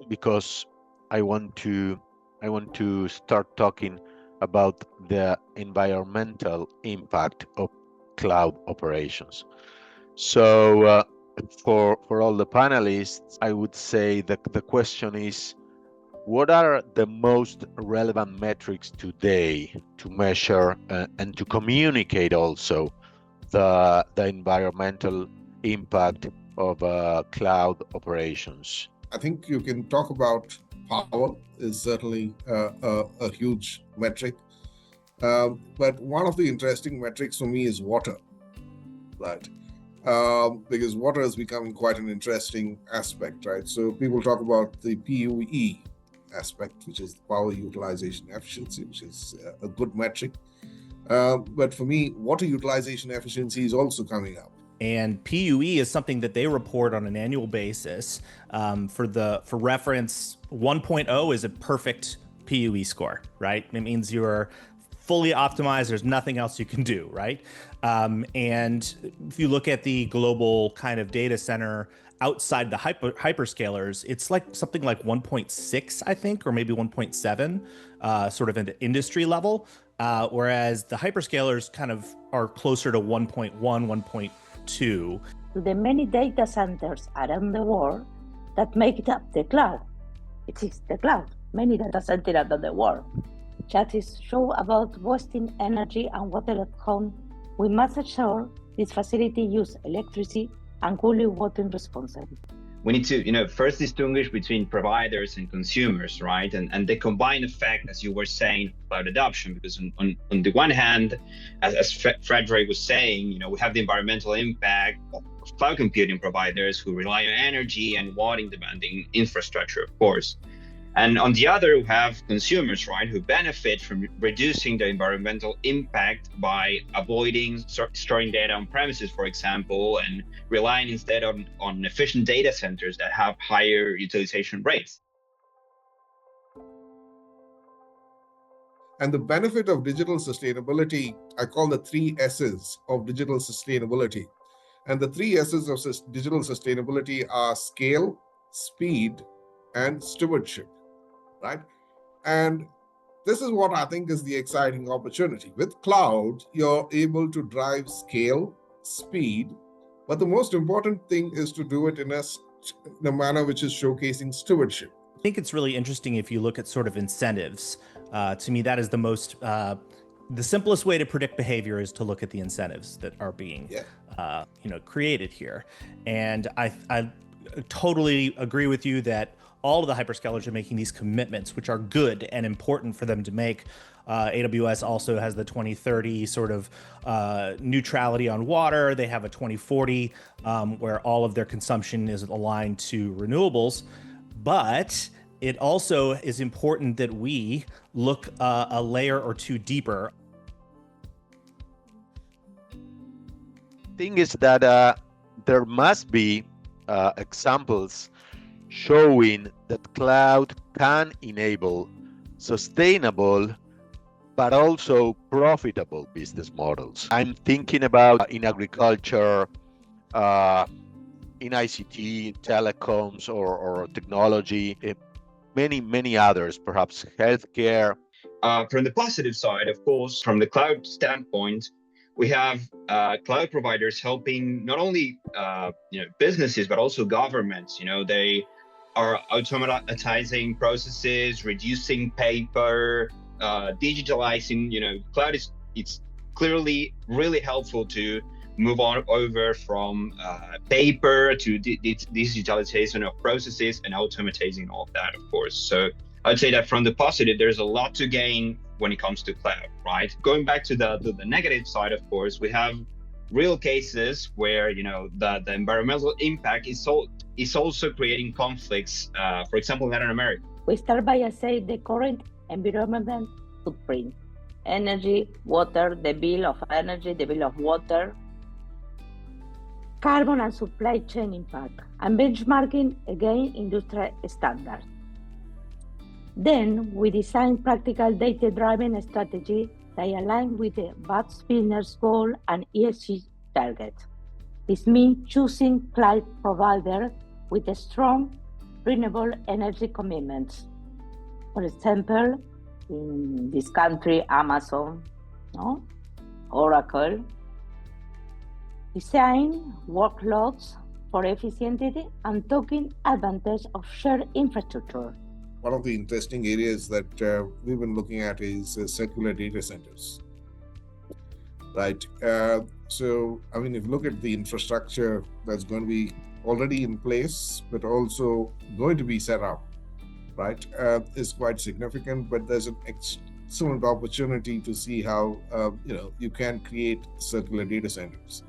Because I want to start talking about the environmental impact of cloud operations. So for all the panelists, I would say that the question is, what are the most relevant metrics today to measure and to communicate also the environmental impact of cloud operations? I think you can talk about power is certainly a huge metric. But one of the interesting metrics for me is water, right? Because water has become quite an interesting aspect, right? So people talk about the PUE aspect, which is power utilization efficiency, which is a good metric. But for me, water utilization efficiency is also coming up. And PUE is something that they report on an annual basis. For reference, 1.0 is a perfect PUE score, right? It means you're fully optimized. There's nothing else you can do, right? And if you look at the global kind of data center outside the hyperscalers, it's like something like 1.6, I think, or maybe 1.7, sort of at the industry level. Whereas the hyperscalers kind of are closer to 1.1, 1.2. To the many data centers around the world that make up the cloud. It is the cloud, many data centers around the world. That is show about wasting energy and water at home. We must ensure this facility use electricity and cooling water responsibly. We need to, first distinguish between providers and consumers, right? And the combined effect, as you were saying, cloud adoption, because on the one hand, as Fredrick was saying, we have the environmental impact of cloud computing providers who rely on energy and water demanding infrastructure, of course. And on the other, we have consumers, right, who benefit from reducing the environmental impact by avoiding storing data on premises, for example, and relying instead on efficient data centers that have higher utilization rates. And the benefit of digital sustainability, I call the 3 S's of digital sustainability. And the 3 S's of digital sustainability are scale, speed, and stewardship. Right? And this is what I think is the exciting opportunity. With cloud, you're able to drive scale, speed, but the most important thing is to do it in a manner which is showcasing stewardship. I think it's really interesting if you look at sort of incentives. To me, that is the simplest way to predict behavior is to look at the incentives that are being created here. And I totally agree with you that all of the hyperscalers are making these commitments, which are good and important for them to make. AWS also has the 2030 sort of neutrality on water. They have a 2040 where all of their consumption is aligned to renewables. But it also is important that we look a layer or two deeper. Thing is that there must be examples showing that cloud can enable sustainable but also profitable business models. I'm thinking about in agriculture, in ICT, telecoms, or technology, many others, perhaps healthcare. From the positive side, of course, from the cloud standpoint, we have cloud providers helping not only businesses but also governments. They are automatizing processes, reducing paper, digitalizing. Cloud it's clearly really helpful to move on over from paper to digitalization of processes and automatizing all of that, of course. So I'd say that from the positive, there's a lot to gain when it comes to cloud, right? Going back to the negative side, of course, we have real cases where the environmental impact is also creating conflicts. For example, in Latin America. We start by saying the current environmental footprint: energy, water, the bill of energy, the bill of water. carbon and supply chain impact, and benchmarking against industrial standards. Then we design practical data-driven strategy that align with the BAT's business goal and ESG targets. This means choosing cloud provider with a strong renewable energy commitments. For example, in this country, Amazon, no? Oracle. Design workloads for efficiency and taking advantage of shared infrastructure. One of the interesting areas that we've been looking at is circular data centers, right? So, I mean, if you look at the infrastructure that's going to be already in place, but also going to be set up, right, is quite significant, but there's an excellent opportunity to see how, you can create circular data centers.